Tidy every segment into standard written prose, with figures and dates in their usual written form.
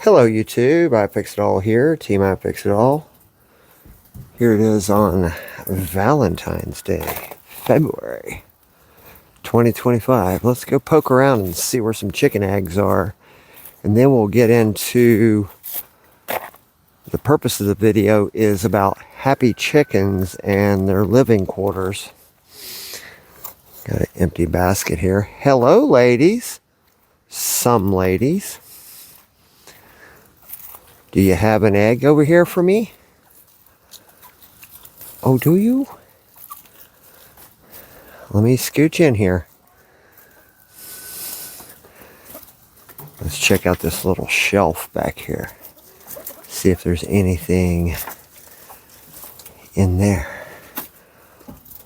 Hello YouTube, I Fix It All here, Team I Fix It All. Here it is on Valentine's Day, February 2025. Let's go poke around and see where some chicken eggs are. And then we'll get into the purpose of the video is about happy chickens and their living quarters. Got an empty basket here. Hello ladies. Some ladies. Do you have an egg over here for me? Oh, do you? Let me scooch in here. Let's check out this little shelf back here. See if there's anything in there.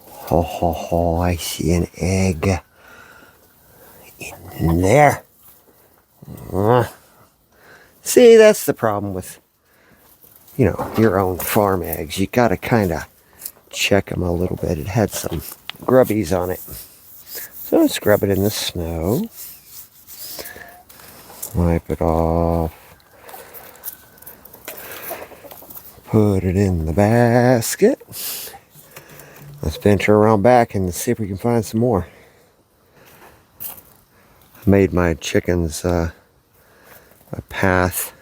Ho, ho, ho, I see an egg in there. See, that's the problem with, your own farm eggs. You gotta kind of check them a little bit. It had some grubbies on it. So let's scrub it in the snow. Wipe it off. Put it in the basket. Let's venture around back and see if we can find some more. I made my chickens a path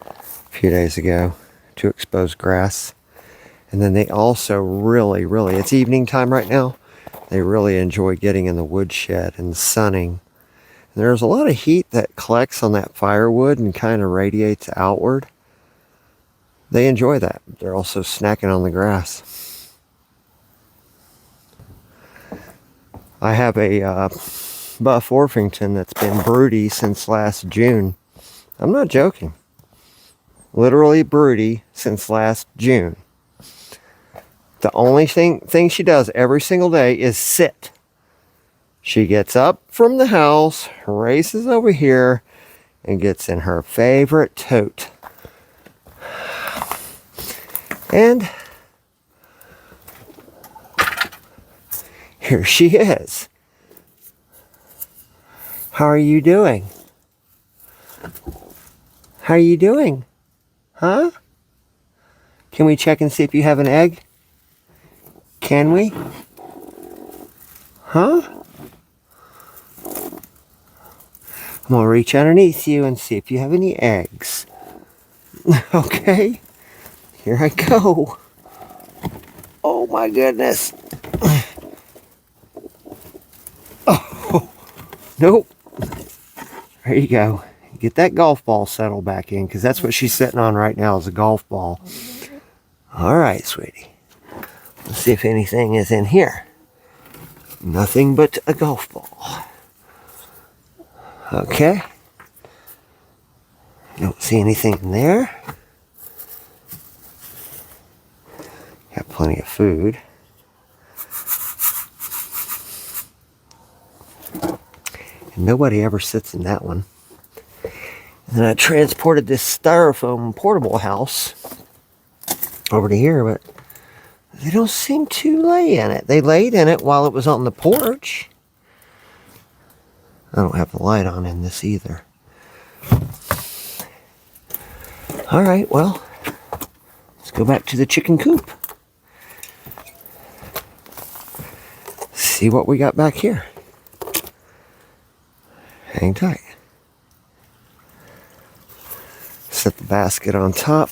a few days ago to expose grass. And then they also really, it's evening time right now. They really enjoy getting in the woodshed and sunning. And there's a lot of heat that collects on that firewood and kind of radiates outward. They enjoy that. They're also snacking on the grass. I have a Buff Orpington that's been broody since last June. I'm not joking. Literally broody since last June. The only thing she does every single day is sit. She gets up from the house, races over here, and gets in her favorite tote. And here she is. How are you doing? How are you doing? Huh? Can we check and see if you have an egg? Can we? Huh? I'm gonna reach underneath you and see if you have any eggs. Okay. Here I go. Oh my goodness. Oh, nope. There you go. Get that golf ball settled back in, because that's what she's sitting on right now is a golf ball. All right, sweetie. Let's see if anything is in here. Nothing but a golf ball. Okay. Don't see anything in there. Got plenty of food. And nobody ever sits in that one. And then I transported this styrofoam portable house over to here, but they don't seem to lay in it. They laid in it while it was on the porch. I don't have the light on in this either. All right, well, let's go back to the chicken coop. See what we got back here. Hang tight. Set the basket on top.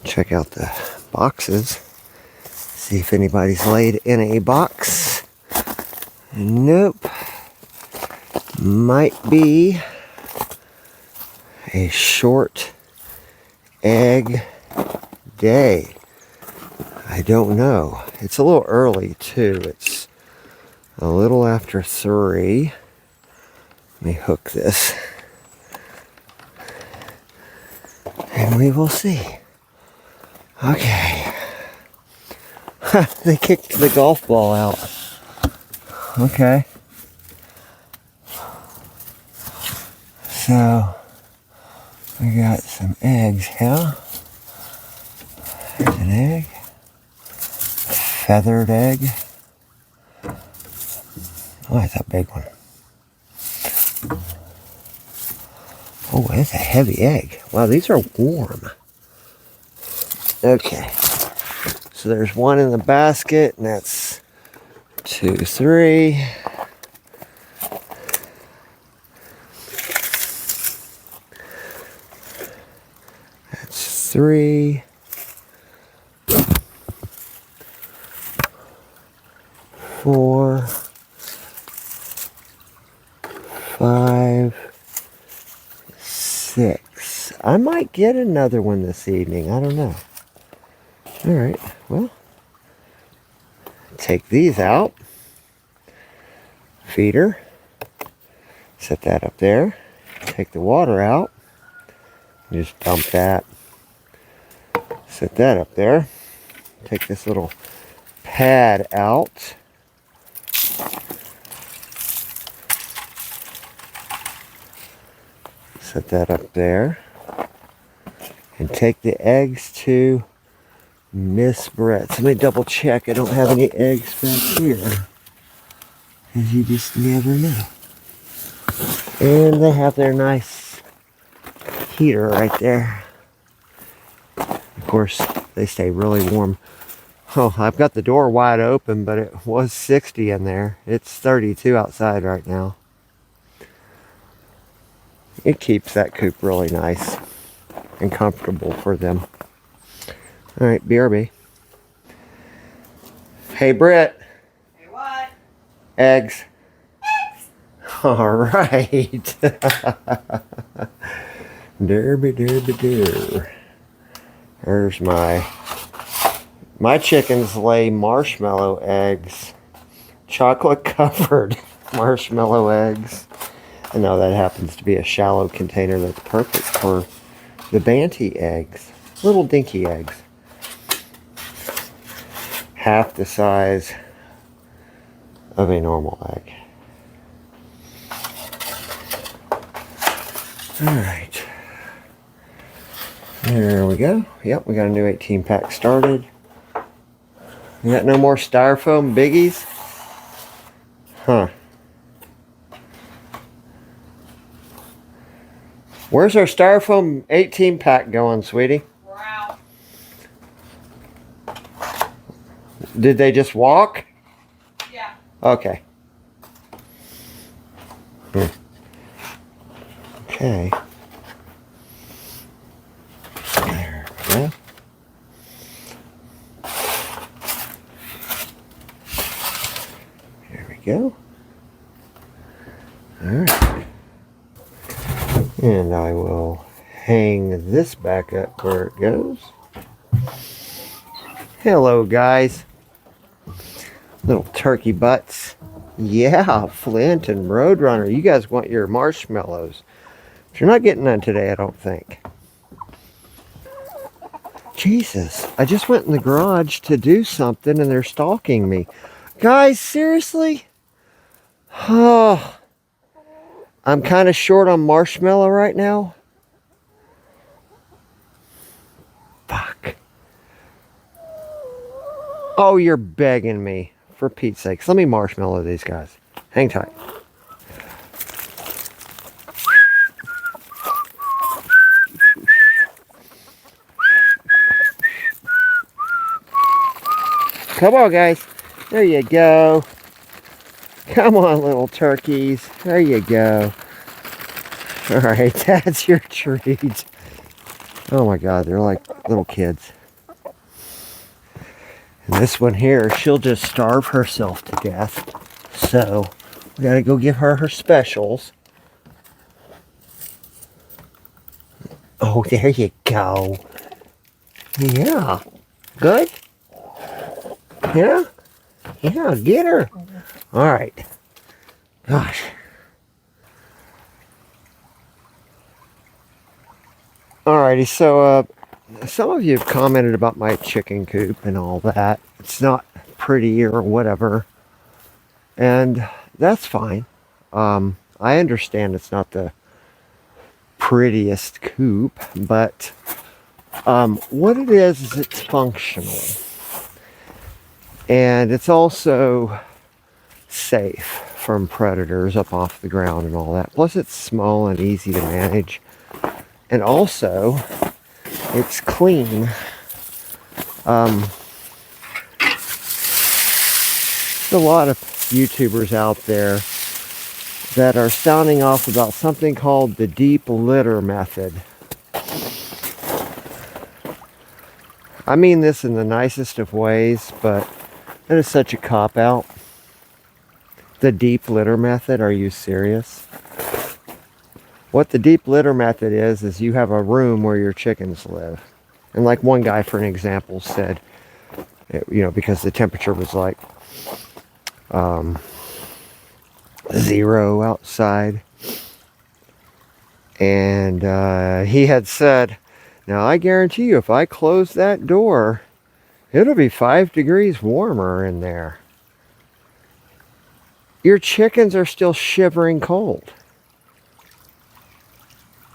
Check out the boxes. See if anybody's laid in a box. Nope. Might be a short egg day. I don't know. It's a little early too. It's a little after 3. Let me hook this. And we will see. Okay. They kicked the golf ball out. Okay. So, we got some eggs here. There's an egg. Feathered egg. Oh, that's a big one. Oh, that's a heavy egg. Wow, these are warm. Okay. So there's one in the basket, and that's 2, 3. That's 3. 4, 5, 6. I might get another one this evening. I don't know. All right. Well, take these out. Feeder. Set that up there. Take the water out. Just dump that. Set that up there. Take this little pad out. Set that up there. And take the eggs to Miss Brett's. Let me double check. I don't have any eggs back here. Because you just never know. And they have their nice heater right there. Of course, they stay really warm. Oh, I've got the door wide open, but it was 60 in there. It's 32 outside right now. It keeps that coop really nice and comfortable for them. All right, BRB. Hey, Britt. Hey, what? Eggs. All right. Derby, derby, der. There's my chickens lay marshmallow eggs. Chocolate covered marshmallow eggs. I know that happens to be a shallow container that's perfect for the Banty eggs. Little dinky eggs. Half the size of a normal egg. Alright. There we go. Yep, we got a new 18 pack started. We got no more styrofoam biggies? Huh. Where's our styrofoam 18 pack going, sweetie? We're out. Did they just walk? Yeah. Okay. Okay. There we go. There we go. All right. And I will hang this back up where it goes. Hello, guys. Little turkey butts. Yeah, Flint and Roadrunner. You guys want your marshmallows. But you're not getting none today, I don't think. Jesus, I just went in the garage to do something and they're stalking me. Guys, seriously? Oh, I'm kind of short on marshmallow right now. Fuck. Oh, you're begging me. For Pete's sakes, let me marshmallow these guys. Hang tight. Come on, guys. There you go. Come on, little turkeys. There you go. All right, that's your treat. Oh my God, they're like little kids. And this one here, she'll just starve herself to death. So, we gotta go give her her specials. Oh, there you go. Yeah. Good? Yeah? Yeah, get her. All right. Gosh. Alrighty, so some of you have commented about my chicken coop and all that. It's not pretty or whatever. And that's fine. I understand it's not the prettiest coop, but what it is it's functional. And it's also safe. from predators up off the ground and all that. Plus it's small and easy to manage. And also, it's clean. There's a lot of YouTubers out there that are sounding off about something called the deep litter method. I mean this in the nicest of ways, but it is such a cop-out. The deep litter method, are you serious? What the deep litter method is you have a room where your chickens live. And like one guy, for an example, said, you know, because the temperature was like 0 outside. And he had said, now I guarantee you if I close that door, it'll be 5 degrees warmer in there. Your chickens are still shivering cold.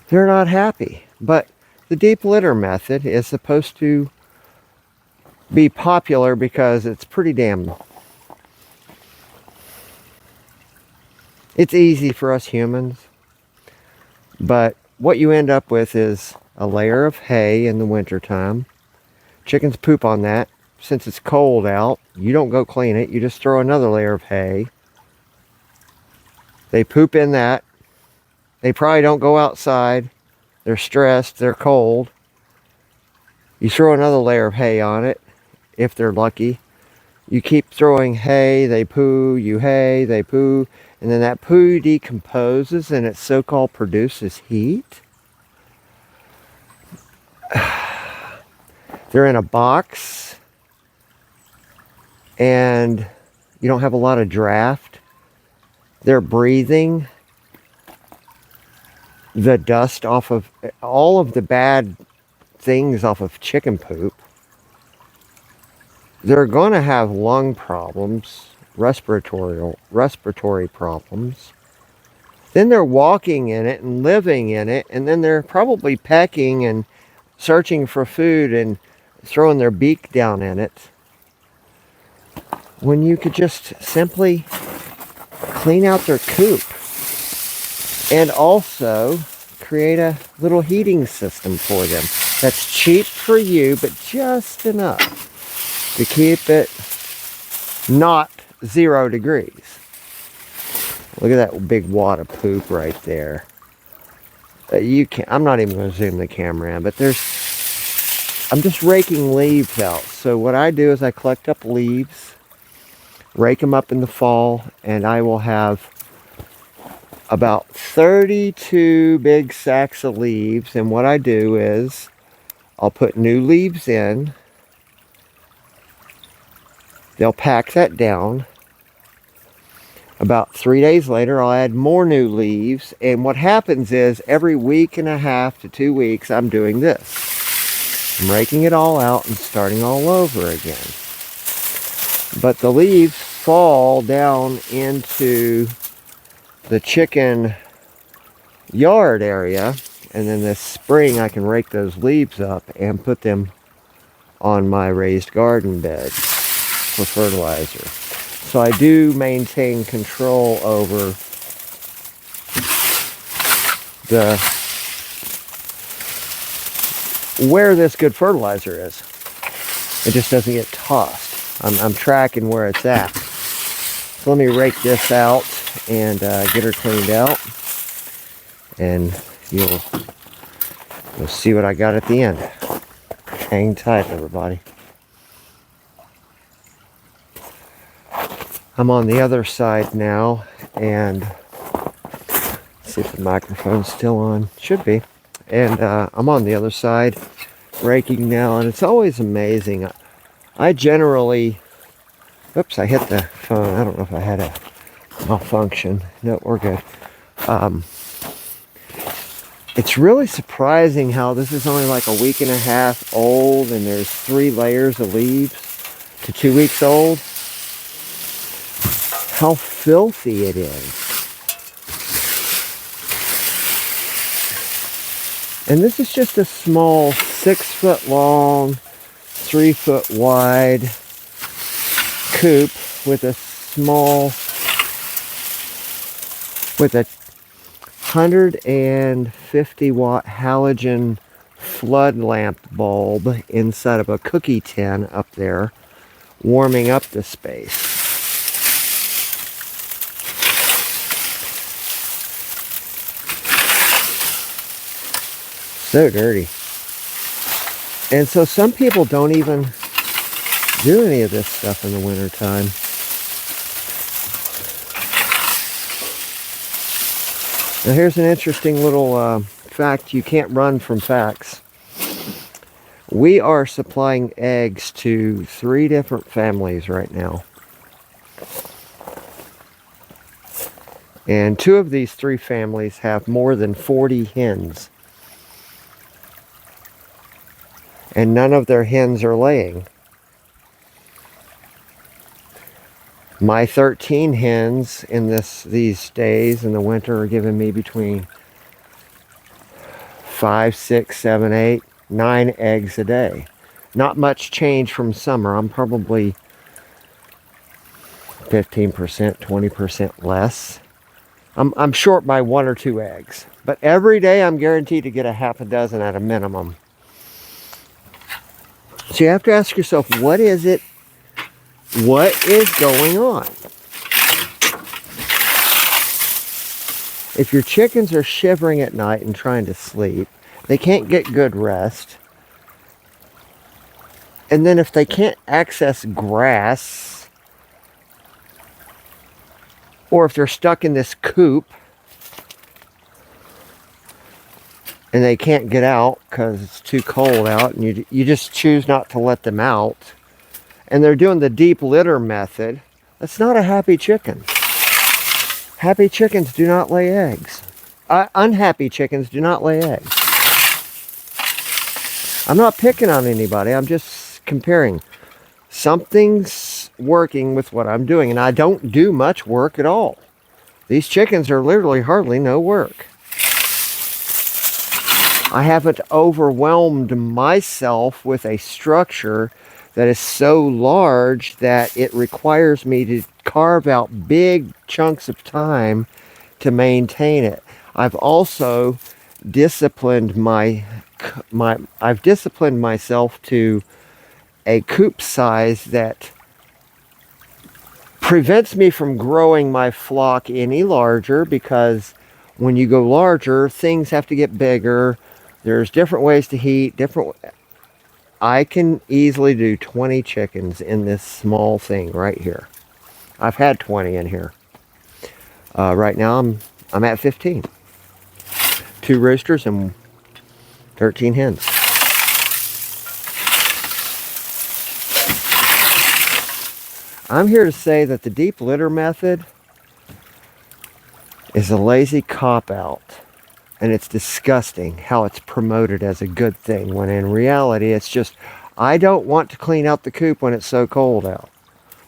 They're not happy. But the deep litter method is supposed to be popular because it's pretty damn... It's easy for us humans. But what you end up with is a layer of hay in the wintertime. Chickens poop on that. Since it's cold out, you don't go clean it. You just throw another layer of hay. They poop in that. They probably don't go outside. They're stressed. They're cold. You throw another layer of hay on it, if they're lucky. You keep throwing hay. They poo. You hay. They poo. And then that poo decomposes and it so-called produces heat. They're in a box. And you don't have a lot of draft. They're breathing the dust off of all of the bad things off of chicken poop. They're going to have lung problems, respiratory problems. Then they're walking in it and living in it, and then they're probably pecking and searching for food and throwing their beak down in it. When you could just simply clean out their coop and also create a little heating system for them that's cheap for you, but just enough to keep it not 0 degrees. Look at that big wad of poop right there. You can't, I'm not even going to zoom the camera in, but I'm just raking leaves out. So what I do is I collect up leaves, rake them up in the fall, and I will have about 32 big sacks of leaves. And what I do is I'll put new leaves in. They'll pack that down. About 3 days later, I'll add more new leaves. And what happens is every week and a half to 2 weeks, I'm doing this. I'm raking it all out and starting all over again. But the leaves fall down into the chicken yard area. And then this spring, I can rake those leaves up and put them on my raised garden bed for fertilizer. So I do maintain control over where this good fertilizer is. It just doesn't get tossed. I'm tracking where it's at. So let me rake this out and get her cleaned out. And you'll see what I got at the end. Hang tight, everybody. I'm on the other side now, and let's see if the microphone's still on. Should be. And I'm on the other side, raking now, and it's always amazing. I generally, oops, I hit the phone. I don't know if I had a malfunction. No, we're good. It's really surprising how this is only like a week and a half old, and there's 3 layers of leaves to 2 weeks old. How filthy it is. And this is just a small 6 foot long, 3 foot wide coop with a small with a 150 watt halogen flood lamp bulb inside of a cookie tin up there, warming up the space. So dirty. And so some people don't even do any of this stuff in the wintertime. Now here's an interesting little fact. You can't run from facts. We are supplying eggs to 3 different families right now. And 2 of these 3 families have more than 40 hens. And none of their hens are laying. My 13 hens in these days in the winter are giving me between 5, 6, 7, 8, 9 eggs a day. Not much change from summer. I'm probably 15%, 20% less. I'm short by 1 or 2 eggs. But every day I'm guaranteed to get a half a dozen at a minimum. So you have to ask yourself, what is it? What is going on? If your chickens are shivering at night and trying to sleep, they can't get good rest. And then if they can't access grass, or if they're stuck in this coop and they can't get out because it's too cold out, and you just choose not to let them out, and they're doing the deep litter method, that's not a happy chicken. Happy chickens do not lay eggs. Unhappy chickens do not lay eggs. I'm not picking on anybody. I'm just comparing. Something's working with what I'm doing, and I don't do much work at all. These chickens are literally hardly no work. I haven't overwhelmed myself with a structure that is so large that it requires me to carve out big chunks of time to maintain it. I've also disciplined I've disciplined myself to a coop size that prevents me from growing my flock any larger, because when you go larger, things have to get bigger. There's different ways to heat, I can easily do 20 chickens in this small thing right here. I've had 20 in here. Right now I'm at 15. 2 roosters and 13 hens. I'm here to say that the deep litter method is a lazy cop-out. And it's disgusting how it's promoted as a good thing, when in reality it's just, I don't want to clean out the coop when it's so cold out.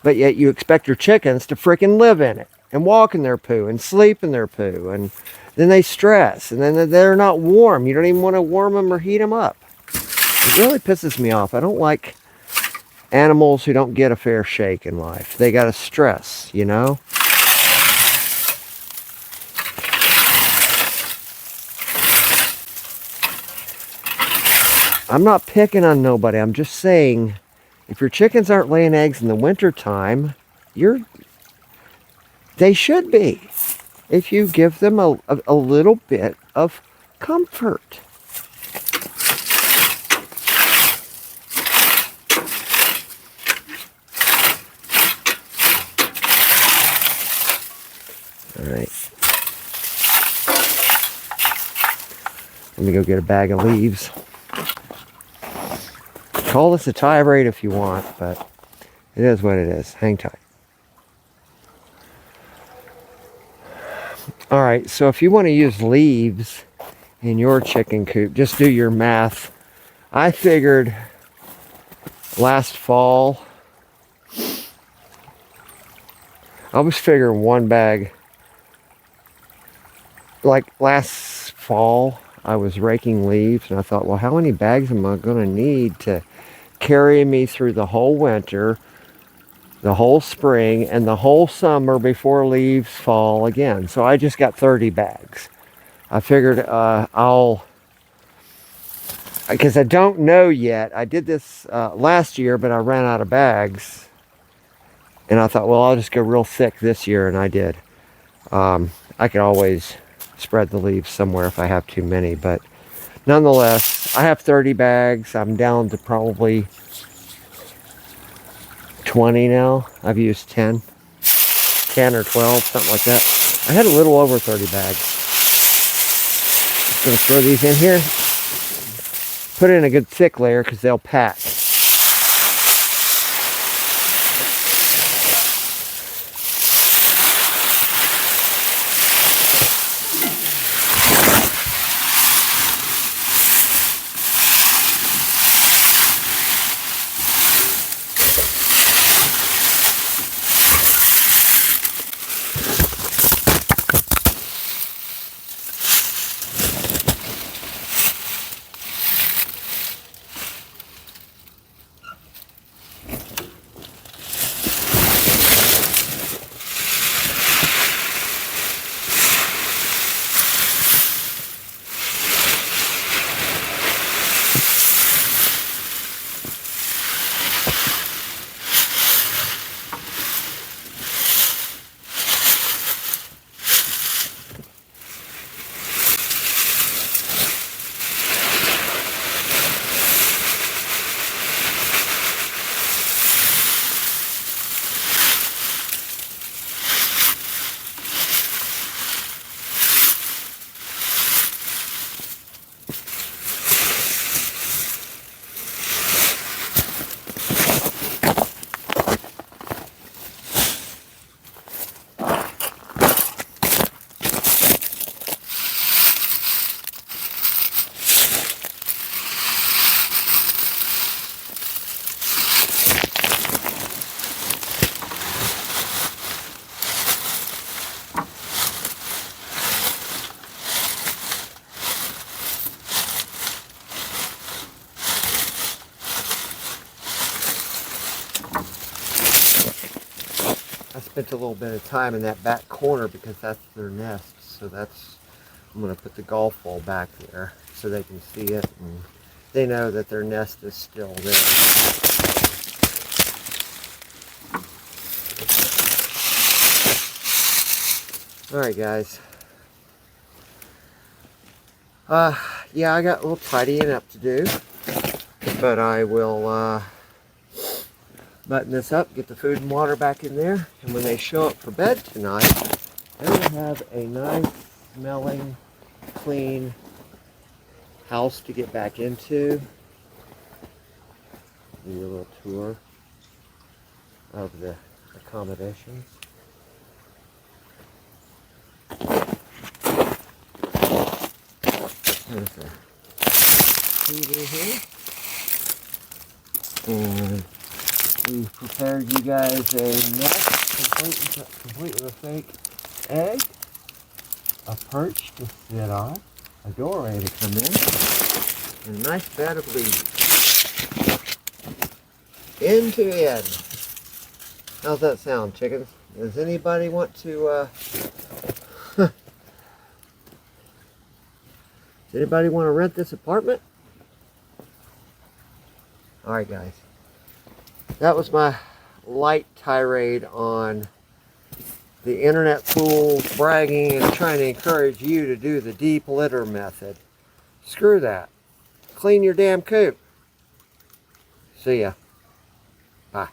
But yet you expect your chickens to frickin' live in it and walk in their poo and sleep in their poo, and then they stress, and then they're not warm. You don't even want to warm them or heat them up. It really pisses me off. I don't like animals who don't get a fair shake in life. They gotta stress, you know? I'm not picking on nobody. I'm just saying, if your chickens aren't laying eggs in the wintertime, they should be, if you give them a little bit of comfort. All right. Let me go get a bag of leaves. Call this a tirade if you want, but it is what it is. Hang tight. All right, so if you want to use leaves in your chicken coop, just do your math. I figured last fall, I was figuring 1 bag. Like last fall, I was raking leaves, and I thought, well, how many bags am I going to need to carry me through the whole winter the whole spring and the whole summer before leaves fall again. So I just got 30 bags. I figured because I don't know yet. I did this last year, but I ran out of bags. And I thought, well, I'll just go real thick this year, and I did. I could always spread the leaves somewhere if I have too many, but nonetheless, I have 30 bags. I'm down to probably 20 now. I've used 10 or 12, something like that. I had a little over 30 bags. Just gonna throw these in here. Put in a good thick layer because they'll pack. I spent a little bit of time in that back corner because that's their nest. So I'm going to put the golf ball back there so they can see it and they know that their nest is still there. Alright guys. Yeah, I got a little tidying up to do. But I will button this up, get the food and water back in there, and when they show up for bed tonight, they will have a nice smelling, clean house to get back into. Give you a little tour of the accommodations. There's a TV here. And we've prepared you guys a nest complete with a fake egg, a perch to sit on, a doorway to come in, and a nice bed of leaves. End to end. How's that sound, chickens? Does anybody want to, does anybody want to rent this apartment? Alright guys. That was my light tirade on the internet fools bragging and trying to encourage you to do the deep litter method. Screw that. Clean your damn coop. See ya. Bye.